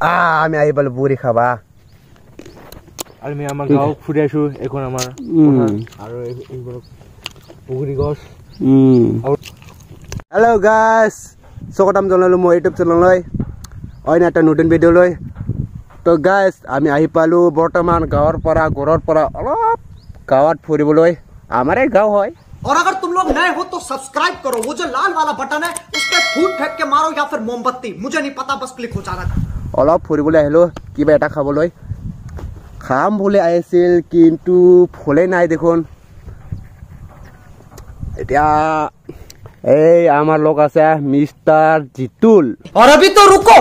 আমি আহি পালো বুঢ়ী খাবা আমি আমাৰ গাঁও ফুৰি আছো এখন আমাৰ আৰু এইবোৰ পুগুৰি গছ হেল্ল' গাইছ স্বাগতম জনালো মই ইউটিউব চেনেললৈ অন্য এটা নতুন ভিডিঅ' লৈ তো গাইছ আমি আহি পালো বৰ্তমান গাঁৱৰ পৰা ঘৰৰ পৰা অলপ গাঁৱত ফুৰিবলৈ আমাৰে গাঁও হয় और अगर तुम लोग नए हो तो सब्सक्राइब करो वो जो लाल वाला बटन है उस पे फूट फेंक के मारो या फिर मोमबत्ती मुझे नहीं पता बस क्लिक हो जाना অলপ ফুৰিবলৈ আহিলো কিবা এটা খাবলৈ খাম বুলি আহিছিল কিন্তু ফলে নাই দেখোন এতিয়া এই আমাৰ লোক আছে মিস্টাৰ জিতুল और अभी तो रुको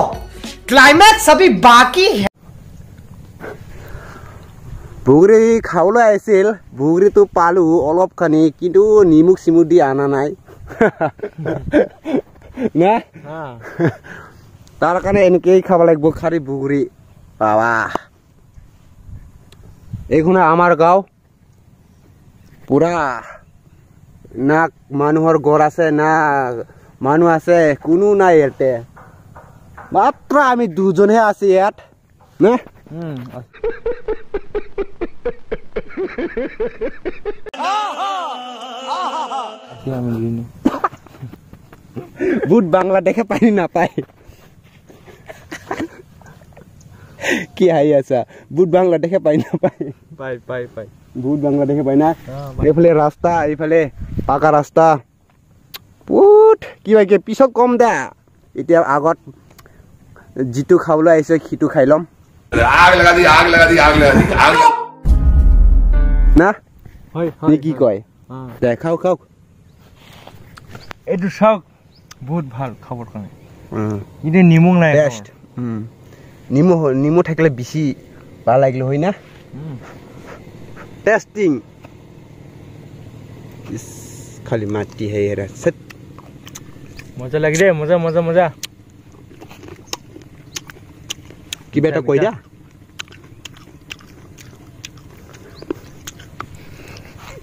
क्लाइमैक्स अभी बाकी है বুগুৰি খাবলৈ আহিছিল বুগুৰিটো পালো অলপ খানি কিন্তু নিমুখ চিমুখ দি আনা নাই না তাৰ কাৰণে এনেকেই খাব লাগিব খাৰি বুগুৰি বাবা এইখন আমাৰ গাঁও পুৰা না মানুহৰ ঘৰ আছে না মানুহ আছে কোনো নাই ইয়াতে মাত্ৰ আমি দুজনহে আছি ইয়াত না বুট বাংলাদেশে পাই নাপায় কি হাই আছা বুট বাংলাদেশে পাই নাপায় পাই বুট বাংলাদেশে পাই না এইফালে ৰাস্তা এইফালে পাকা ৰাস্তা বুট কিবা কি পিছত কম দা এতিয়া আগত যিটো খাবলৈ আহিছে সিটো খাই ল'ম आग लगा दी না কি কয় দে খাও খাও এইটো চাওক বহুত ভাল খাবৰ কাৰণে ইনে নিমখ নাই বেষ্ট নিমখ থাকিলে বেছি ভাল লাগিলে হয় না টেস্টিং খালি মাটি হে সেট মজা লাগি রে মজা মজা মজা কিবা এটা কৈ দিয়া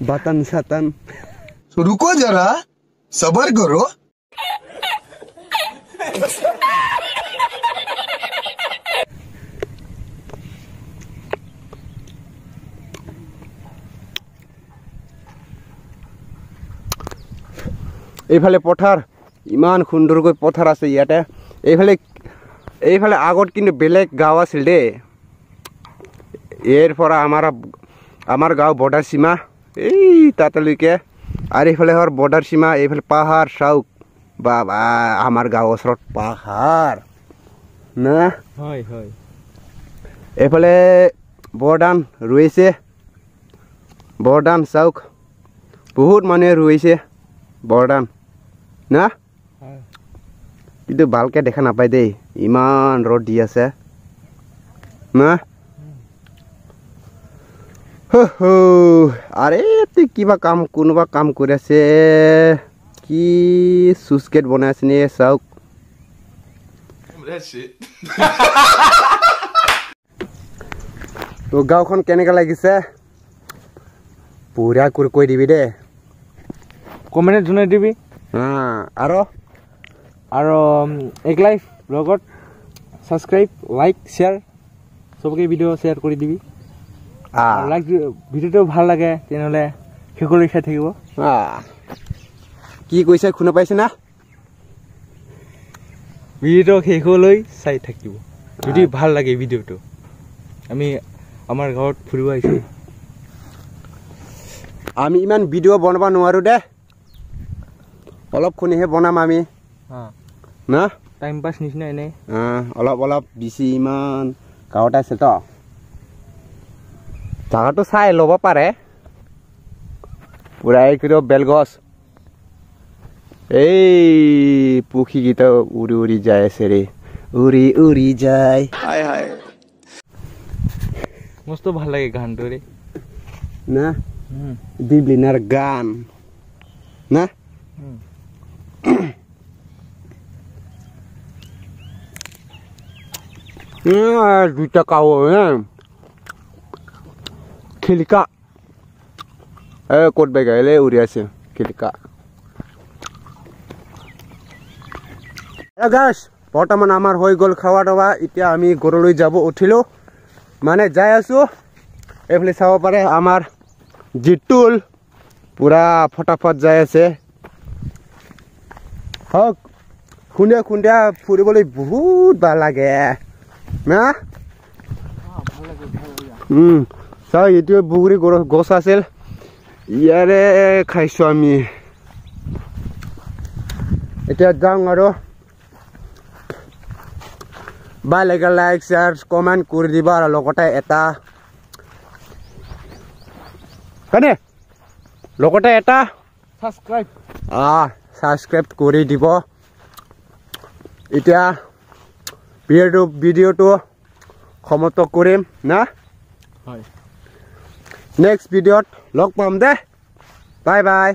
বাতান সাতান रुको जरा सबर करो এইফালে পথাৰ ইমান সুন্দৰকৈ পথাৰ আছে ইয়াতে এইফালে আগত কিন্তু বেলেগ গাঁও আছিল দেই এৰ পৰা আমাৰ গাঁও বৰ্ডাৰ সীমা এই তাতলৈকে আৰু এইফালে হৰ বৰ্ডাৰ সীমা এইফালে পাহাৰ চাওক বাবা আমাৰ গাঁও ওচৰত পাহাৰ না হয় হয় এইফালে বৰদান ৰুইছে বৰদান চাওক বহুত মানুহে ৰুইছে বৰদান না কিন্তু ভালকে দেখা নাপায় দেই ইমান ৰ'দ দি আছে না আৰে কিবা কোনোবা কাম কৰি আছে কি চুচকেট বনাই আছে নে চাওক তো গাঁওখন কেনেকৈ লাগিছে পুৰা কৈ দিবি দে কমেণ্টত জনাই দিবি আৰু এক লাইফ ব্লগত সাবস্ক্রাইব লাইক শেয়ার সবকে ভিডিও শেয়ার করে দিবি লাইক ভিডিওটো ভাল লাগে তেনেহলে শেষলৈ চাই থাকিব কি কৈছে শুনা পাইছে না ভিডিওটো শেষলৈ চাই থাকিব যদি ভাল লাগে ভিডিওটো আমি আমাৰ গাঁৱত ফুৰিব আহিছো আমি ইমান ভিডিও বনাব নোৱাৰো দে অলপ খুনিহে বনাম আমি না টাইম পাস নিচিনা এনে অলপ বেছি ইমান গাঁৱত আছে তো জাগাটো চাই ল'ব পাৰে পুৰা এইটো বেলগছ এই পক্ষীকেইটা উৰি উৰি যাই আছে ৰে উৰি উৰি যায় হায় হায় মস্ত ভাল লাগে গানটো ৰে না দিবলিনাৰ গান না দুইটা কাও খিলিকা ক'ত বেগাইলে উৰি আছে খিলিকা গাছ বৰ্তমান আমাৰ হৈ গ'ল খাৱা দাৱা এতিয়া আমি ঘৰলৈ যাব উঠিলোঁ মানে যাই আছোঁ এইফালে চাব পাৰে আমাৰ জিতুল পুৰা ফটাফট যাই আছে হওক খুন্দিয়া খুন্দিয়া ফুৰিবলৈ বহুত ভাল লাগে না চাও এইটোৱে বগৰী গছ আছিল ইয়াৰে খাইছোঁ আমি এতিয়া যাওঁ আৰু ভাল লাগে লাইক শ্বেয়াৰ কমেণ্ট কৰি দিবা আৰু লগতে এটা হয়নে লগতে এটা ছাবস্ক্ৰাইব কৰি দিব এতিয়া ভিডিঅ'টো সমাপ্ত কৰিম না হয় নেক্সট ভিডিঅ'ত লগ পাম দে বাই বাই